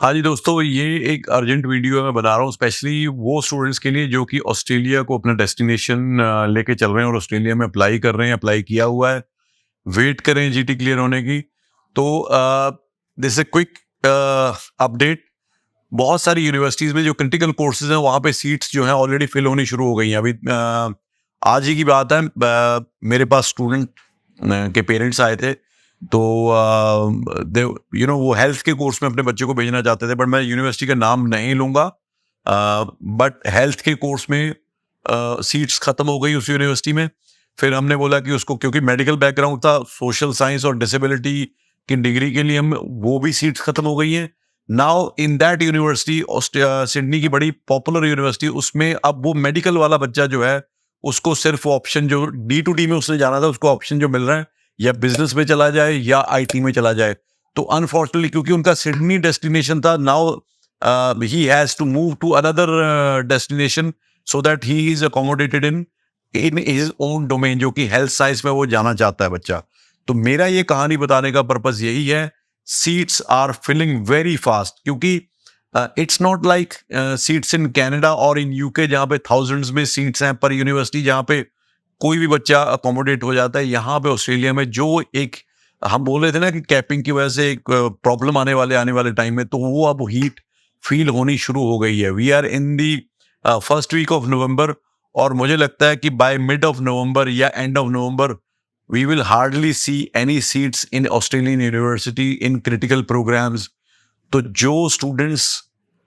हाँ जी दोस्तों, ये एक अर्जेंट वीडियो मैं बना रहा हूँ स्पेशली वो स्टूडेंट्स के लिए जो कि ऑस्ट्रेलिया को अपना डेस्टिनेशन लेके चल रहे हैं और ऑस्ट्रेलिया में अप्लाई कर रहे हैं, अप्लाई किया हुआ है, वेट कर रहे हैं जीटी क्लियर होने की। तो दिस ए क्विक अपडेट। बहुत सारी यूनिवर्सिटीज़ में जो क्रिटिकल कोर्सेज हैं वहाँ पे सीट्स जो हैं ऑलरेडी फिल होनी शुरू हो गई हैं। अभी आज ही की बात है, मेरे पास स्टूडेंट के पेरेंट्स आए थे, तो वो हेल्थ के कोर्स में अपने बच्चे को भेजना चाहते थे, बट मैं यूनिवर्सिटी का नाम नहीं लूंगा। बट हेल्थ के कोर्स में सीट्स खत्म हो गई उस यूनिवर्सिटी में। फिर हमने बोला कि उसको, क्योंकि मेडिकल बैकग्राउंड था, सोशल साइंस और डिसेबिलिटी की डिग्री के लिए हम वो भी सीट्स खत्म हो गई हैं। Now in that university, Sydney की बड़ी पॉपुलर यूनिवर्सिटी, उसमें अब वो मेडिकल वाला बच्चा जो है उसको सिर्फ ऑप्शन, जो D2D में उसने जाना था, उसको ऑप्शन जो मिल रहा है या बिजनेस में चला जाए या आईटी में चला जाए। तो अनफॉर्चुनेटली क्योंकि उनका सिडनी डेस्टिनेशन था, now he has to move to another destination so that he is accommodated in his own domain, जो कि हेल्थ साइंस में वो जाना चाहता है बच्चा। तो मेरा ये कहानी बताने का पर्पस यही है, seats are filling very fast, क्योंकि it's not like seats in Canada और इन यूके जहाँ पे थाउजेंड्स में सीट्स हैं पर यूनिवर्सिटी, जहाँ पे कोई भी बच्चा अकोमोडेट हो जाता है। यहाँ पे ऑस्ट्रेलिया में जो एक हम बोल रहे थे ना कि कैपिंग की वजह से एक प्रॉब्लम आने वाले टाइम में, तो वो अब हीट फील होनी शुरू हो गई है। We are in the first week of November, और मुझे लगता है कि बाय मिड ऑफ नवंबर या end of November we will hardly see any seats in Australian university in critical programs. तो जो स्टूडेंट्स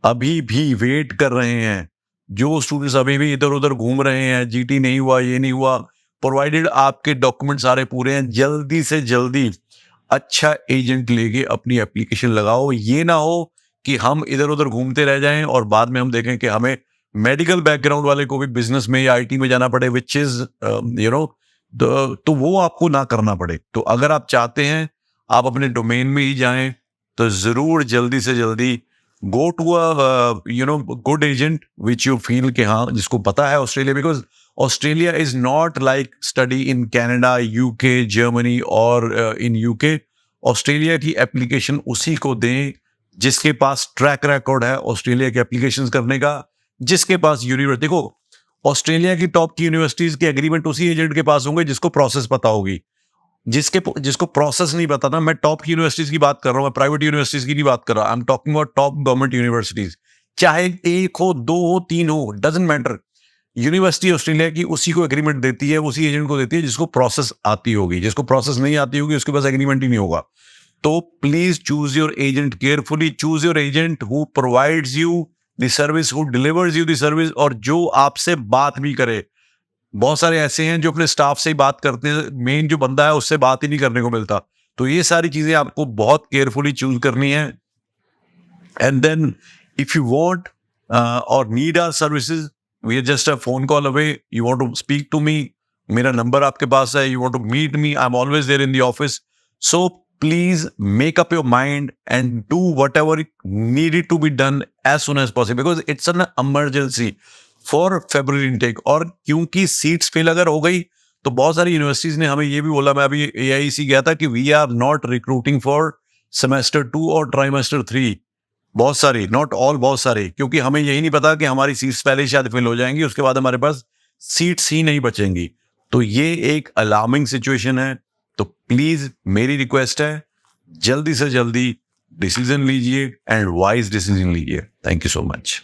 अभी भी वेट कर रहे हैं, जो स्टूडेंट्स अभी भी इधर उधर घूम रहे हैं, जीटी नहीं हुआ, ये नहीं हुआ, प्रोवाइडेड आपके डॉक्यूमेंट सारे पूरे हैं, जल्दी से जल्दी अच्छा एजेंट लेके अपनी एप्लीकेशन लगाओ। ये ना हो कि हम इधर उधर घूमते रह जाएं और बाद में हम देखें कि हमें मेडिकल बैकग्राउंड वाले को भी बिजनेस में या आईटी में जाना पड़े, विच इज तो वो आपको ना करना पड़े। तो अगर आप चाहते हैं आप अपने डोमेन में ही जाएं, तो जरूर जल्दी से जल्दी go to good agent which you feel कि हाँ, जिसको पता है Australia, because Australia is not like study in Canada, UK, Germany और इन यूके। ऑस्ट्रेलिया की एप्लीकेशन उसी को दें जिसके पास ट्रैक रिकॉर्ड है ऑस्ट्रेलिया के एप्लीकेशन करने का, जिसके पास यूनिवर्सिटी, देखो ऑस्ट्रेलिया की टॉप की यूनिवर्सिटीज के एग्रीमेंट उसी एजेंट के पास होंगे जिसको प्रोसेस पता होगी। जिसको प्रोसेस नहीं पता ना, मैं टॉप की यूनिवर्सिटीज की बात कर रहा हूँ, मैं प्राइवेट यूनिवर्सिटीज की नहीं बात कर रहा, I am talking about top government universities. चाहे एक हो, दो हो, तीन हो, डजंट मैटर। यूनिवर्सिटी ऑस्ट्रेलिया की उसी को एग्रीमेंट देती है, उसी एजेंट को देती है जिसको प्रोसेस आती होगी। जिसको प्रोसेस नहीं आती होगी उसके पास एग्रीमेंट ही नहीं होगा। तो please choose your agent carefully, choose your agent who provides you the service, who delivers you the service, और जो आपसे बात भी करे। बहुत सारे ऐसे हैं जो अपने स्टाफ से ही बात करते हैं, मेन जो बंदा है उससे बात ही नहीं करने को मिलता। तो ये सारी चीजें आपको बहुत केयरफुली चूज करनी है। And then if you want और need our services, we are just a phone call away. You want to speak to me, मेरा नंबर आपके पास है। You want to meet me, I am always there in the office. So please make up your mind and do whatever needed to be done as soon as possible, because it's an emergency for February intake. और क्योंकि seats fill अगर हो गई तो बहुत सारी universities ने हमें ये भी बोला, मैं अभी AIC गया था, कि we are not recruiting for semester 2 और ट्राइमेस्टर 3। बहुत सारी, नॉट ऑल, बहुत सारी, क्योंकि हमें यही नहीं पता कि हमारी सीट्स पहले शायद फिल हो जाएंगी, उसके बाद हमारे पास सीट्स ही नहीं बचेंगी। तो ये एक अलार्मिंग सिचुएशन है। तो प्लीज मेरी रिक्वेस्ट है, जल्दी से जल्दी डिसीजन लीजिए एंड वाइज डिसीजन लीजिए। Thank you so much.